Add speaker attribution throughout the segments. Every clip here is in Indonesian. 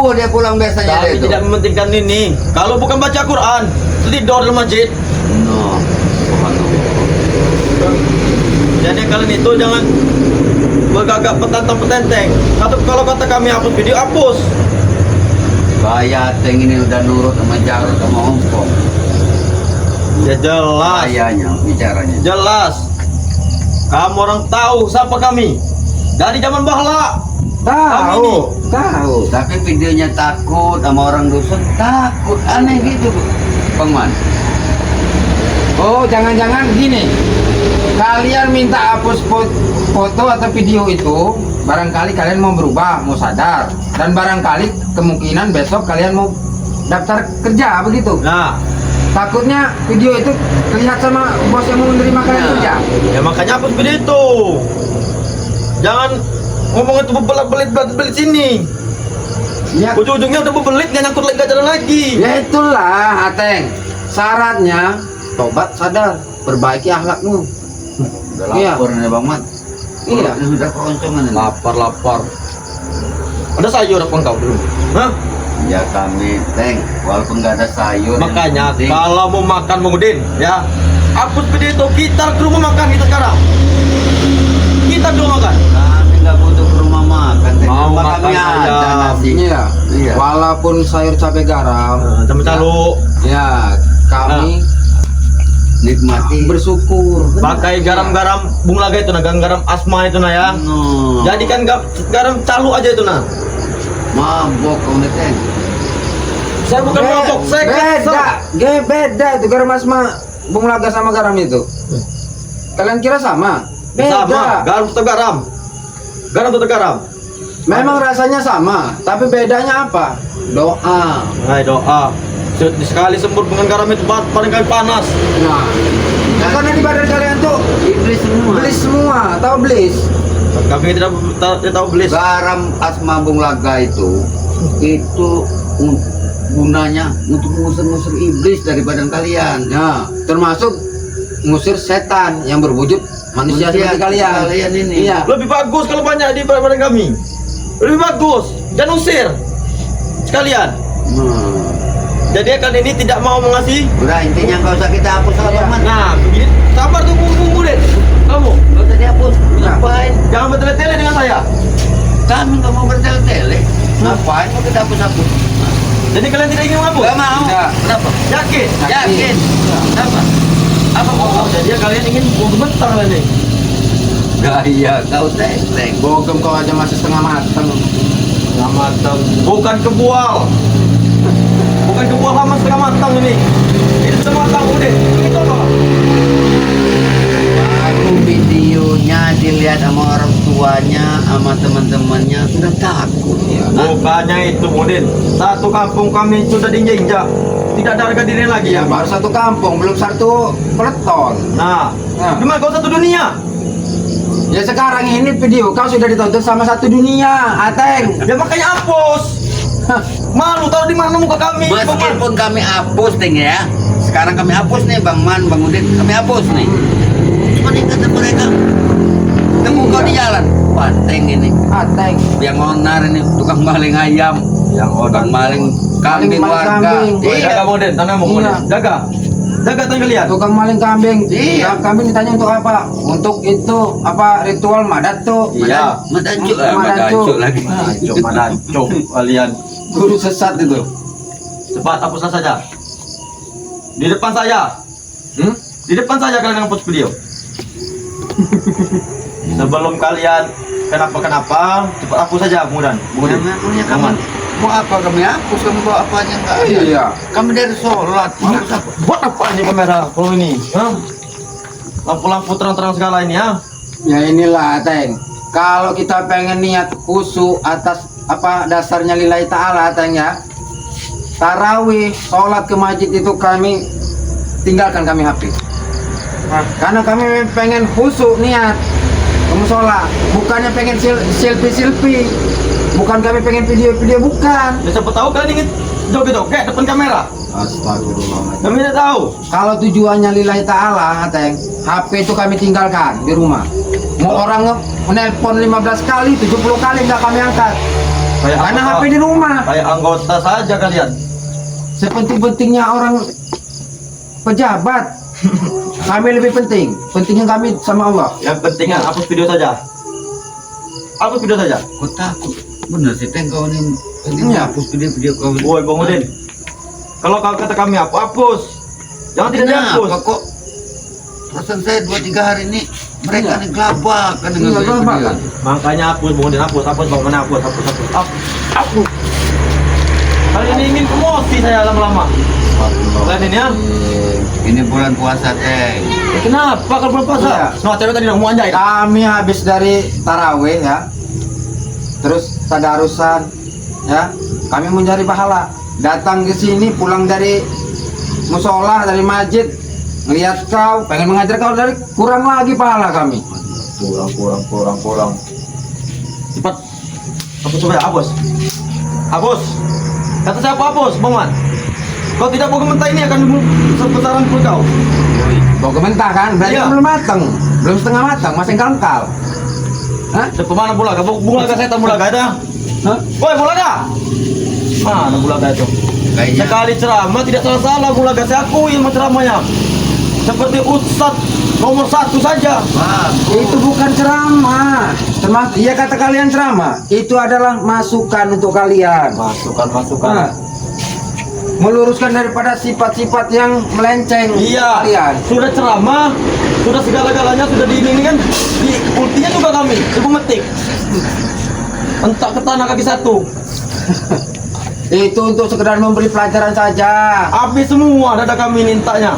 Speaker 1: subuh dia pulang biasanya.
Speaker 2: Kami tidak mementingkan ini. Kalau bukan baca Quran, tidur di masjid.
Speaker 1: No.
Speaker 2: Jadi kalian itu jangan bergagap petantang-petenteng. Atau kalau kata kami hapus video, hapus.
Speaker 1: Bahaya Teng ini udah nurut sama Jarod sama Ompong.
Speaker 2: Ya jelas.
Speaker 1: Bahayanya bicaranya.
Speaker 2: Jelas. Kamu orang tahu siapa kami. Dari zaman bahla.
Speaker 1: Tahu. Tapi videonya takut sama orang dusun, takut aneh gitu, Bang Man.
Speaker 3: Oh, jangan-jangan gini. Kalian minta hapus foto atau video itu, barangkali kalian mau berubah, mau sadar, dan barangkali kemungkinan besok kalian mau daftar kerja begitu.
Speaker 2: Nah,
Speaker 3: Takutnya video itu terlihat sama bos yang mau menerima kalian kerja.
Speaker 2: ya makanya hapus video itu. Jangan ngomong itu belit sini.
Speaker 3: Ya,
Speaker 2: Ujung-ujungnya udah bebelit, nggak nyangkut lagi, nggak jalan lagi.
Speaker 3: ya itulah, Ateng. Syaratnya tobat, sadar, perbaiki akhlakmu.
Speaker 1: Udah
Speaker 3: Iya.
Speaker 1: lapor nih Bang Man.
Speaker 3: Iya.
Speaker 1: Ini sudah keroncongan ini.
Speaker 2: Lapar. Ada sayur apa engkau belum? Hah?
Speaker 1: Ya kami Teng, walaupun nggak ada sayur. yang
Speaker 2: Makanya
Speaker 1: penting-
Speaker 2: kalau mau makan Bang Udin, ya hapus video itu, kita ke rumah makan kita sekarang. Kita dulu makan.
Speaker 1: Kami nggak butuh ke rumah makan. Teng.
Speaker 2: Mau
Speaker 1: Rumah
Speaker 2: makan
Speaker 1: kami ada
Speaker 2: ayam.
Speaker 1: nasi.
Speaker 3: Iya.
Speaker 1: Iya.
Speaker 3: Walaupun sayur cabai garam,
Speaker 2: Sama calo,
Speaker 3: ya kami
Speaker 1: Nikmati.
Speaker 3: bersyukur.
Speaker 2: pakai garam-garam bunglaga itu nah, garam asma itu nah ya.
Speaker 1: No.
Speaker 2: Jadikan garam calo aja itu nah.
Speaker 1: Mabok kau nih Teng.
Speaker 2: Saya bukan mabok, saya kesel.
Speaker 3: Beda itu garam asma bung laga sama garam itu. Kalian kira sama? Beda.
Speaker 2: Sama, garam tetap garam. Garam tetap garam.
Speaker 3: Memang rasanya sama, tapi bedanya apa? Doa.
Speaker 2: Hai doa. Sekali sembur dengan garam itu paling kali panas.
Speaker 3: Nah, karena di badan kalian tuh
Speaker 1: Iblis semua.
Speaker 3: belis semua, tahu belis?
Speaker 2: Kami tidak tahu belis.
Speaker 1: Garam asma bung laga itu gunanya untuk mengusir-ngusir iblis dari badan kalian.
Speaker 3: Nah, termasuk ngusir setan yang berwujud manusia seperti kalian.
Speaker 1: Kalian ini.
Speaker 3: Iya.
Speaker 2: Lebih bagus kalau banyak di badan kami. Lebih bagus. Jangan usir. Sekalian.
Speaker 1: Hmm.
Speaker 2: Jadi kan ini tidak mau mengasih.
Speaker 1: Udah intinya nggak usah kita hapus lah Bang Man.
Speaker 2: Nah, begini. Sabar tunggu deh. Kamu
Speaker 1: Nggak usah dihapus.
Speaker 3: Nah.
Speaker 1: Ngapain?
Speaker 2: jangan bertele-tele dengan saya.
Speaker 1: Kami nggak mau bertele-tele. Ngapain mau kita hapus-hapus?
Speaker 2: Jadi kalian tidak ingin menghapus?
Speaker 1: Nggak mau.
Speaker 3: Tidak.
Speaker 1: Kenapa?
Speaker 2: Yakin?
Speaker 1: Yakin. Kenapa? Apa mau?
Speaker 2: Jadi kalian ingin gemetar lah nih.
Speaker 1: Gaya kau Teng.
Speaker 3: Bogem kau aja masih setengah matang.
Speaker 2: Setengah matang. Bukan kebual. Bukan kebual lama setengah matang ini. Ini setengah matang udah. Ini apa?
Speaker 1: Baru videonya dilihat sama orang tuanya, sama teman-temannya sudah takut ya.
Speaker 2: Bukannya itu Udin. Satu kampung kami sudah diinjak. Tidak ada harga diri lagi
Speaker 3: Ya
Speaker 2: ya.
Speaker 3: baru satu kampung, belum satu peleton.
Speaker 2: Nah,
Speaker 3: Nah.
Speaker 2: gimana kau satu dunia?
Speaker 3: Ya sekarang ini video kau sudah ditonton sama satu dunia, Ateng.
Speaker 2: Ya makanya hapus. Malu taruh di mana muka kami?
Speaker 1: Meskipun kami hapus Teng ya. Sekarang kami hapus nih Bang Man, Bang Udin, kami hapus nih. Cuma kata mereka temu kau di jalan. Wah Teng ini
Speaker 3: Ateng.
Speaker 1: yang onar ini tukang maling ayam,
Speaker 2: Yang
Speaker 1: tukang maling kambing
Speaker 3: Maling
Speaker 1: warga.
Speaker 3: kambing.
Speaker 1: Iya.
Speaker 2: Jaga Udin, tanahmu
Speaker 3: Iya.
Speaker 2: Udin. Jaga. Jaga tanah kalian.
Speaker 3: Tukang maling kambing.
Speaker 1: Iya.
Speaker 3: Nah, kambing ditanya untuk apa? Untuk itu apa ritual madat tuh?
Speaker 2: Iya.
Speaker 1: Madancuk,
Speaker 3: Madancuk.
Speaker 1: lagi.
Speaker 2: Mana cok kalian.
Speaker 3: Guru sesat itu.
Speaker 2: Cepat hapuslah saja. Di depan saya. Di depan saja kalian hapus video. Sebelum kalian kenapa, cepat hapus saja kemudian.
Speaker 1: Memangnya kamu mau apa kami hapus? Kamu bawa apa aja enggak ada?
Speaker 3: Iya.
Speaker 1: Kami dari sholat. Mau hapus apa?
Speaker 2: Buat apa ini kamera kalau ini? Hah? Lampu-lampu terang-terang segala ini ya.
Speaker 3: Ya inilah, Ateng. Kalau kita pengen niat khusyuk atas apa dasarnya lillahi ta'ala, Ateng ya. Tarawih, sholat ke masjid itu kami tinggalkan kami HP. Karena kami pengen khusyuk niat kamu sholat, bukannya pengen selfie, bukan kami pengen video-video, bukan.
Speaker 2: Ya, siapa tahu kalian ingin joget-joget depan kamera.
Speaker 3: Astagfirullah.
Speaker 2: Kami tidak tahu.
Speaker 3: Kalau tujuannya lillahi ta'ala, Ateng, HP itu kami tinggalkan di rumah. Mau orang menelpon 15 kali, 70 kali nggak kami angkat. Karena
Speaker 2: anggota-
Speaker 3: HP di rumah.
Speaker 2: Kayak anggota saja kalian.
Speaker 3: Sepenting-pentingnya orang pejabat. Kami lebih penting. Pentingnya kami sama Allah.
Speaker 2: Yang penting hapus video saja. Hapus video saja.
Speaker 1: Kau takut bener sih Teng kau ini
Speaker 3: Iya.
Speaker 1: hapus video kau.
Speaker 2: Woi Bang Udin, kalau kau kata kami hapus, jangan tidak dihapus.
Speaker 1: Kenapa kok? Perasaan saya 2-3 hari ini mereka nih gelabak kan dengan
Speaker 3: Iya,
Speaker 1: video.
Speaker 3: gelabak kan.
Speaker 2: Makanya hapus Bang Udin, hapus Bang, mana hapus. Hapus. Kali ini ingin promosi saya lama-lama. Kalian ini ya?
Speaker 1: Ini bulan puasa Teng.
Speaker 2: Kenapa kalau belum puasa?
Speaker 3: Iya.
Speaker 2: Nah, cewek tadi mau anjay.
Speaker 3: Kami habis dari tarawih ya, terus tadarusan ya, kami mencari pahala. Datang ke sini, pulang dari musola, dari masjid, melihat kau, pengen mengajar kau, dari kurang lagi pahala kami.
Speaker 2: Kurang. Cepat. Hapus coba, hapus. Hapus. Kata siapa hapus, Bang Man? Kau tidak mau komentar ini akan sebentaran pun kau.
Speaker 3: Bawa ke mentah kan, berarti
Speaker 2: Iya.
Speaker 3: kan belum matang, belum setengah matang, masih kangkal. Hah?
Speaker 2: Cepat mana bulaga? Bulaga saya tak bulaga ada.
Speaker 3: Hah?
Speaker 2: Woi bulaga. Mana bulaga itu?
Speaker 1: Kayaknya
Speaker 2: Sekali ceramah tidak salah bulaga, saya akui sama ceramahnya. Seperti Ustadz nomor 1 saja.
Speaker 3: Itu bukan ceramah, termasuk iya kata kalian ceramah, itu adalah masukan untuk kalian.
Speaker 2: Masukan.
Speaker 3: Nah, meluruskan daripada sifat-sifat yang melenceng
Speaker 2: Iya.
Speaker 3: kalian.
Speaker 2: Sudah ceramah, sudah segala-galanya sudah ini kan. Di ultinya juga kami, ibu metik. Entak ke tanah kaki 1.
Speaker 3: Itu untuk sekedar memberi pelajaran saja.
Speaker 2: Habis semua dada kami mintanya.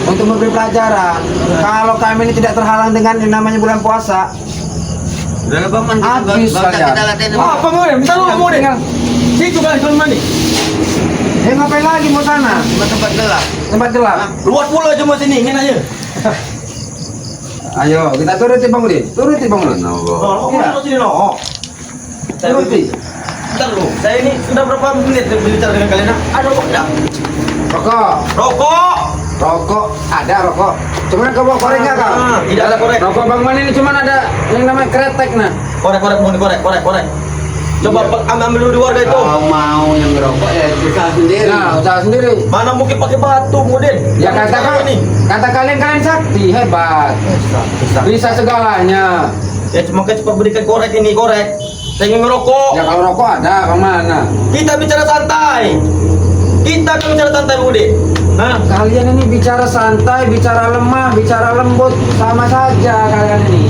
Speaker 3: Untuk memberi pelajaran. Kalau kami ini tidak terhalang dengan yang namanya bulan puasa,
Speaker 1: udah lah Bang Man,
Speaker 3: Habis
Speaker 1: bangsa
Speaker 3: kalian.
Speaker 1: kita latihan.
Speaker 2: Wah, apa mau deh? Minta lu mau deh. Situ kan kalau mandi.
Speaker 3: ngapain lagi mau sana?
Speaker 1: Tempat gelap.
Speaker 3: Tempat gelap.
Speaker 2: Luas pula aja mas ini, ingin aja.
Speaker 3: Ayo, kita turuti Bang Udin. Turuti Bang Udin.
Speaker 2: Oh,
Speaker 3: Iya.
Speaker 2: mau sini no.
Speaker 3: Turuti.
Speaker 2: Bentar lu, saya ini sudah berapa menit berbicara dengan kalian? Ada kok enggak?
Speaker 3: Rokok.
Speaker 2: Rokok.
Speaker 3: Rokok. Ada rokok. Cuman kau bawa korek nggak kau?
Speaker 2: Tidak ada korek.
Speaker 3: Rokok Bang Man ini cuman ada yang namanya kretek nah.
Speaker 2: Korek, mau korek. Coba ambil dulu di warga itu.
Speaker 1: Kalau mau yang ngerokok ya usaha sendiri.
Speaker 3: Nah, usaha sendiri.
Speaker 2: Mana mungkin pakai batu, Mudin?
Speaker 3: Ya kata kalian sakti hebat. Bisa segalanya.
Speaker 2: Ya cuma cepat berikan korek ini, korek. Saya ingin ngerokok.
Speaker 3: Ya kalau rokok ada Bang Mana?
Speaker 2: Kita bicara santai. Kita akan bicara santai, Mudin. Nah,
Speaker 3: Kalian ini bicara santai, bicara lemah, bicara lembut, sama saja kalian ini.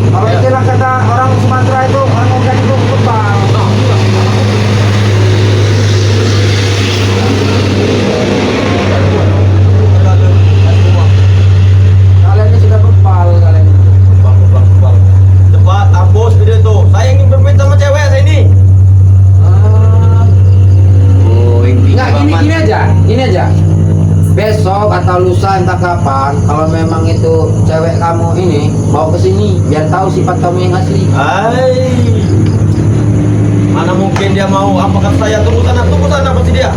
Speaker 3: Kalau
Speaker 2: Ya.
Speaker 3: istilah kata orang Sumatera itu orang Ogan itu kebal. Kalian ini sudah kebal kalian.
Speaker 2: Bang. Cepat hapus video itu. Saya ingin bermain sama cewek saya ini.
Speaker 1: Oh, intinya
Speaker 3: Enggak,
Speaker 1: Bang Man.
Speaker 3: gini aja. Besok atau lusa entah kapan, kalau memang itu cewek kamu ini bawa ke sini biar tahu sifat kamu yang asli.
Speaker 2: Hai. Mana mungkin dia mau apa kata saya? Tunggu sana pasti dia.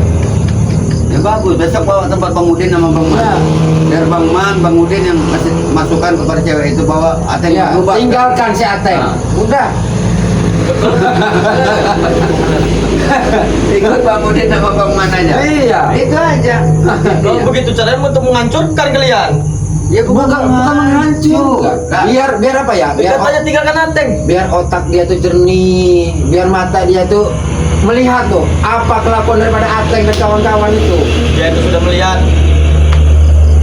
Speaker 1: Ya bagus, besok bawa tempat Bang Udin sama Bang Man.
Speaker 3: Ya.
Speaker 1: Biar Bang Man, Bang Udin yang kasih masukan kepada cewek itu bahwa Ateng
Speaker 3: Ya,
Speaker 1: berubah.
Speaker 3: tinggalkan si Ateng.
Speaker 1: Nah.
Speaker 3: Udah.
Speaker 1: Ikut Bang Udin sama Bang Man aja.
Speaker 3: Iya.
Speaker 1: Itu aja.
Speaker 2: Kalau
Speaker 1: Iya.
Speaker 2: begitu caranya untuk menghancurkan kalian.
Speaker 1: Ya
Speaker 3: Bukan menghancur.
Speaker 1: Nah,
Speaker 3: Biar apa ya?
Speaker 2: Biar aja tinggalkan Ateng.
Speaker 3: Biar otak dia tuh jernih, biar mata dia tuh melihat tuh apa kelakuan daripada Ateng dan kawan-kawan itu.
Speaker 2: Dia itu sudah melihat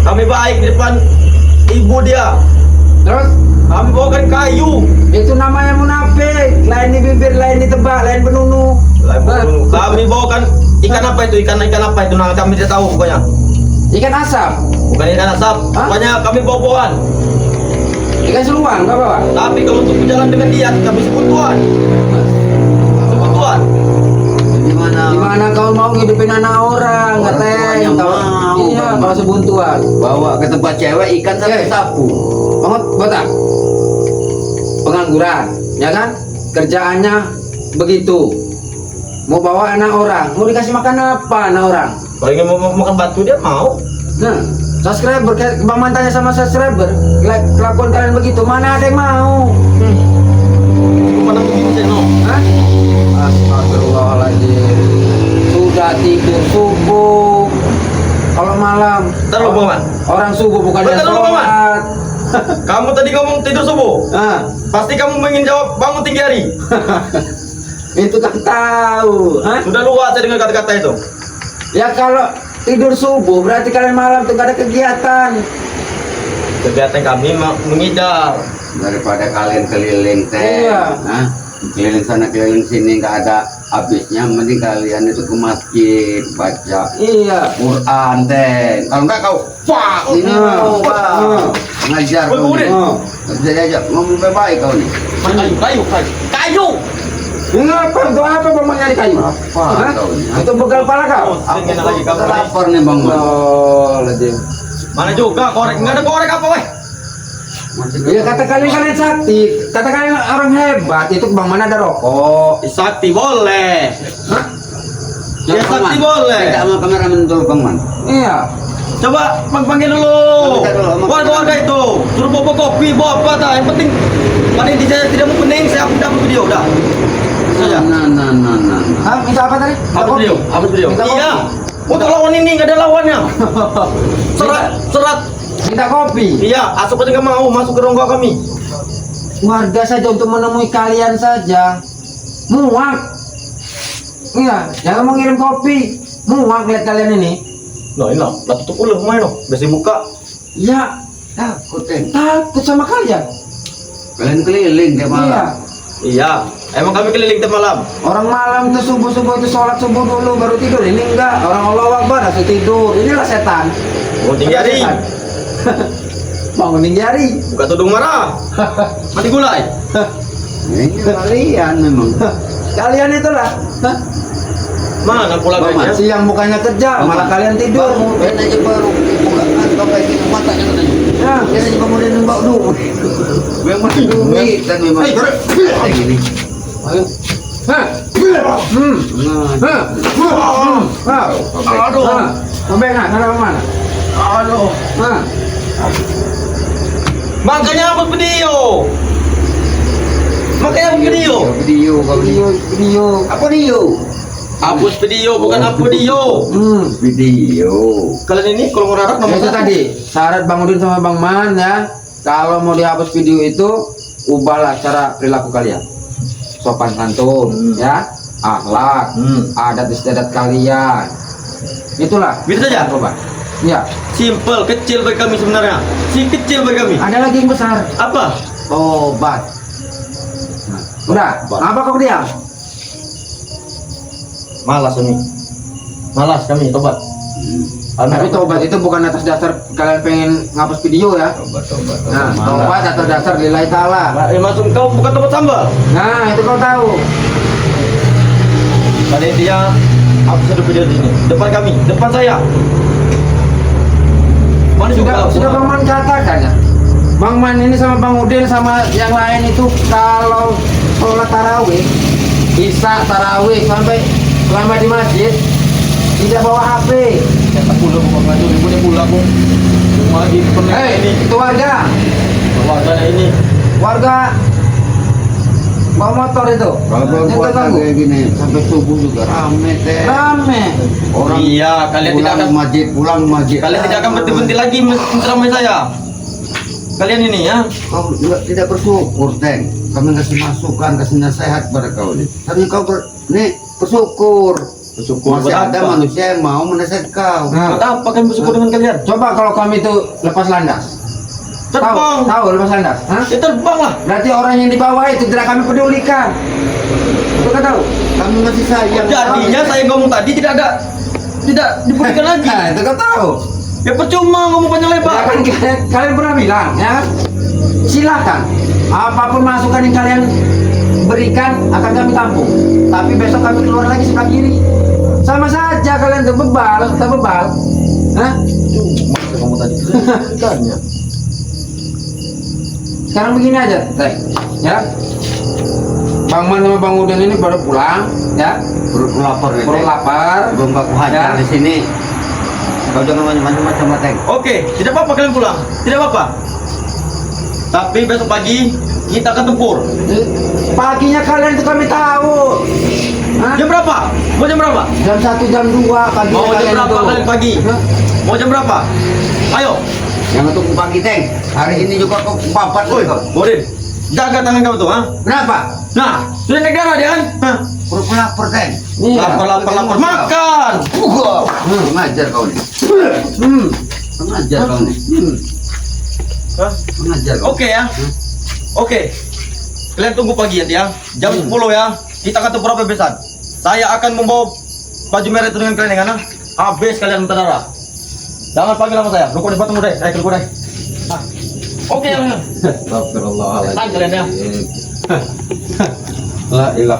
Speaker 2: kami baik di depan ibu dia.
Speaker 3: Terus
Speaker 2: Kami bawakan kayu.
Speaker 3: itu namanya munafik, lain di bibir, lain di tebak, lain penunu.
Speaker 2: Kami bawakan ikan apa itu? Ikan apa itu? Nah, kami tidak tahu pokoknya.
Speaker 3: Ikan asap,
Speaker 2: Bukan ikan asap.
Speaker 3: Hah?
Speaker 2: Pokoknya kami bawa-bawaan.
Speaker 3: ikan seluang, nggak bawa.
Speaker 2: Tapi kalau untuk berjalan dengan dia, kami sebut Tuhan. Sebut Tuhan.
Speaker 1: Gimana?
Speaker 3: Gimana kau mau ngidupin anak orang,
Speaker 1: Orang
Speaker 3: Ateng?
Speaker 1: tuanya mau,
Speaker 3: Iya,
Speaker 1: Bang.
Speaker 3: kau sebuntuan.
Speaker 1: Bawa ke tempat cewek ikan sampai
Speaker 3: Eh.
Speaker 1: sapu.
Speaker 3: Banget, botak. Pengangguran, ya kan? Kerjaannya begitu. Mau bawa anak orang, mau dikasih makan apa anak orang?
Speaker 2: Kalau ingin mau makan batu dia mau.
Speaker 3: Nah, subscriber, kayak Bang Man tanya sama subscriber, kelakuan kalian begitu, mana ada yang mau?
Speaker 2: mana begini Seno?
Speaker 3: Hah? Astagfirullahaladzim. Sudah tidur subuh. Kalau malam.
Speaker 2: Ntar lu Bang Man.
Speaker 3: Orang subuh bukannya
Speaker 2: Bentar dulu, Bang Man.
Speaker 3: sholat.
Speaker 2: Kamu tadi ngomong tidur subuh.
Speaker 3: Ah,
Speaker 2: Pasti kamu ingin jawab bangun tinggi hari.
Speaker 3: itu kan tahu. Hah?
Speaker 2: Sudah luas saya dengar kata-kata itu.
Speaker 3: Ya kalau tidur subuh berarti kalian malam tuh gak ada kegiatan.
Speaker 2: Kegiatan kami mengidar.
Speaker 1: Daripada kalian keliling teh,
Speaker 3: Iya.
Speaker 1: Hah? Keliling sana keliling sini nggak ada habisnya, mending kalian itu ke masjid baca
Speaker 3: Iya.
Speaker 1: Quran teh. Kalau nggak kau pak ini mau ngajar
Speaker 2: Woi,
Speaker 1: kau nih.
Speaker 2: kemudian.
Speaker 1: Jadi aja ngomong baik kau nih.
Speaker 2: Kayu.
Speaker 3: Ngapa untuk apa bang nyari kayu?
Speaker 1: Apa
Speaker 3: Hah?
Speaker 1: kau ini?
Speaker 3: Untuk begal pala kau?
Speaker 2: Oh, sini lagi kamu.
Speaker 1: Lapar nih bang.
Speaker 3: Oh, lagi.
Speaker 2: Mana juga korek? Enggak ada korek apa weh?
Speaker 3: Ya kata kalian sakti, kata kalian orang hebat itu bang mana ada rokok?
Speaker 2: Sakti boleh.
Speaker 3: Hah?
Speaker 2: Ya sakti boleh.
Speaker 1: Tidak mau kameramen dulu bang man.
Speaker 3: Iya.
Speaker 2: Coba panggil dulu.
Speaker 1: Panggil dulu, sama
Speaker 2: Warga itu suruh bawa kopi, bawa apa tak? Yang penting paling saya tidak mau pening, saya upload video udah. Saja.
Speaker 1: Nah.
Speaker 3: Ah, minta apa tadi? Minta
Speaker 2: Hapus
Speaker 3: kopi?
Speaker 2: video, hapus video.
Speaker 3: Minta kopi?
Speaker 2: Iya. Untuk lawan ini nggak ada lawannya. Serat.
Speaker 3: Minta kopi.
Speaker 2: Iya, asap aja nggak mau masuk ke rongga kami.
Speaker 3: Warga saja untuk menemui kalian saja. Muak. Iya, jangan mau ngirim kopi. Muak lihat kalian ini.
Speaker 2: Nah, ini lah tutup ulah main loh. Biasa buka.
Speaker 3: Ya,
Speaker 1: Takut teh.
Speaker 3: takut sama kalian.
Speaker 1: Kalian keliling tiap
Speaker 3: Iya.
Speaker 1: malam.
Speaker 2: Iya, emang kami keliling tiap malam.
Speaker 3: Orang malam tuh subuh-subuh itu sholat subuh dulu baru tidur. Ini enggak, orang Allah Akbar langsung tidur. Inilah setan.
Speaker 2: Oh, tinggi hari.
Speaker 3: Setan. Bangun tinggi hari.
Speaker 2: Buka tudung marah. Mati gulai.
Speaker 1: Ini kalian memang.
Speaker 3: Kalian itulah. Hah?
Speaker 2: Mana pulang
Speaker 1: Bang Man,
Speaker 2: aja?
Speaker 3: Siang bukannya kerja,
Speaker 1: Bang
Speaker 3: malah
Speaker 1: Man.
Speaker 3: kalian tidur.
Speaker 1: Bangun aja baru buka kantong kayak gitu matanya katanya.
Speaker 3: Ya.
Speaker 1: Dia aja kemudian nembak dulu. Memang duit dan memang kayak gini.
Speaker 3: Ayo. Hah?
Speaker 1: Nah,
Speaker 3: Hah? Hah?
Speaker 2: Aduh.
Speaker 3: Hah? Sampai nggak? Ada mana?
Speaker 2: Aduh.
Speaker 3: Hah?
Speaker 2: Makanya hapus video. Makanya hapus video.
Speaker 1: Video kau
Speaker 3: Video,
Speaker 1: ini.
Speaker 3: video.
Speaker 1: Apa video?
Speaker 2: Hapus video bukan hapus video.
Speaker 1: Video.
Speaker 2: Kalian ini kalau mau rarak nomor
Speaker 3: Itu
Speaker 2: satu.
Speaker 3: tadi syarat Bang Udin sama Bang Man ya. Kalau mau dihapus video itu, ubahlah cara perilaku kalian. Sopan santun, ya, akhlak, adat istiadat kalian. Itulah.
Speaker 2: Bisa saja.
Speaker 3: Coba. Ya.
Speaker 2: Simple, kecil bagi kami sebenarnya. Si kecil bagi kami.
Speaker 3: Ada lagi yang besar.
Speaker 2: Apa?
Speaker 3: Tobat. Nah, udah.
Speaker 2: Tobat.
Speaker 3: Apa kau diam?
Speaker 2: Malas kami. Malas kami tobat.
Speaker 3: Tapi tobat itu bukan atas dasar kalian pengen ngapus video ya.
Speaker 1: Tobat.
Speaker 3: Nah, tobat atas dasar lillahi ta'ala.
Speaker 2: Masuk kau bukan tobat sambal.
Speaker 3: Nah, itu kau tahu.
Speaker 2: Tadi dia hapus ada video di sini. Depan kami, depan saya. Mana
Speaker 3: Sudah Bang Man katakan ya. Bang Man ini sama Bang Udin sama yang lain itu kalau sholat tarawih, isya tarawih sampai selama di masjid tidak bawa HP.
Speaker 2: Kata pulau bukan maju, ibunya pulau aku. Cuma di penek ini.
Speaker 3: Itu warga,
Speaker 2: Warga ini.
Speaker 3: warga bawa motor itu.
Speaker 1: Kalau belum
Speaker 3: Yang
Speaker 1: puasa
Speaker 3: terganggu.
Speaker 1: kayak gini sampai subuh juga rame teh.
Speaker 3: Rame.
Speaker 1: Orang
Speaker 2: Iya, kalian tidak
Speaker 1: pulang
Speaker 2: akan
Speaker 1: masjid, pulang masjid.
Speaker 2: kalian tidak akan berhenti lagi menceramai saya. Kalian ini ya.
Speaker 1: Kau juga tidak bersyukur, Teng. Kami kasih masukan, kasih nasihat pada kau nih. Tapi kau nih bersyukur.
Speaker 2: Bersyukur
Speaker 1: Masih
Speaker 2: buat
Speaker 1: ada
Speaker 2: apa?
Speaker 1: manusia yang mau menasihat kau.
Speaker 3: Nah,
Speaker 2: Buat apa kalian bersyukur dengan kalian?
Speaker 3: coba kalau kami itu lepas landas.
Speaker 2: Terbang.
Speaker 3: Tahu lepas landas? Hah?
Speaker 2: Ya terbang lah.
Speaker 3: Berarti orang yang di bawah itu tidak kami pedulikan. Itu kan tahu?
Speaker 1: Kami masih sayang.
Speaker 2: Jadinya saya ngomong tadi tidak dipedulikan lagi.
Speaker 3: Nah, itu kan tahu.
Speaker 2: Ya percuma ngomong panjang
Speaker 3: Ya
Speaker 2: lebar.
Speaker 3: kan kalian pernah bilang ya kan? Silakan apapun masukan yang kalian berikan akan kami tampung. Tapi besok kami keluar lagi sebelah kiri. Sama saja kalian tuh bebal, tak bebal. Hah?
Speaker 2: Masa kamu tadi? Tanya.
Speaker 3: Sekarang begini aja, Teh. Ya. Bang Man sama Bang Udin ini baru pulang, ya.
Speaker 1: Perut lapar nih.
Speaker 3: Perut
Speaker 1: Teng.
Speaker 3: lapar.
Speaker 1: Belum aku hajar
Speaker 3: Ya.
Speaker 1: di sini. Kau jangan macam-macam sama Teng.
Speaker 2: Oke, tidak apa-apa kalian pulang. Tidak apa-apa. Tapi besok pagi kita akan tempur.
Speaker 3: Paginya kalian itu kami tahu. Hah?
Speaker 2: Jam berapa? Mau jam berapa?
Speaker 3: Jam 1, jam 2 pagi.
Speaker 2: Mau jam berapa kalian pagi?
Speaker 3: Hah?
Speaker 2: Mau jam berapa? Ayo.
Speaker 1: Jangan tunggu pagi, Teng. Hari ini juga kau papat.
Speaker 2: Woi, Bodin. Jaga tangan kamu tuh, ha?
Speaker 1: Kenapa?
Speaker 2: Nah, sudah naik darah dia kan? Hah?
Speaker 1: Perut lapar, Teng.
Speaker 3: Iya.
Speaker 2: Lapar. Makan.
Speaker 1: Pengajar kau nih. Pengajar kau nih.
Speaker 2: Hah?
Speaker 1: Pengajar kau.
Speaker 2: Oke ya. Oke. Kalian tunggu pagi ya. Jam 10 ya. Kita akan tempur bebesan. Saya akan membawa baju merah itu dengan kalian ya, kan? Habis kalian minta darah. Jangan panggil nama saya. Lu kau dapat deh. Keluar deh. Ah. Oke ya.
Speaker 3: Astagfirullahaladzim.
Speaker 2: Tahan kalian ya.
Speaker 3: La ilaha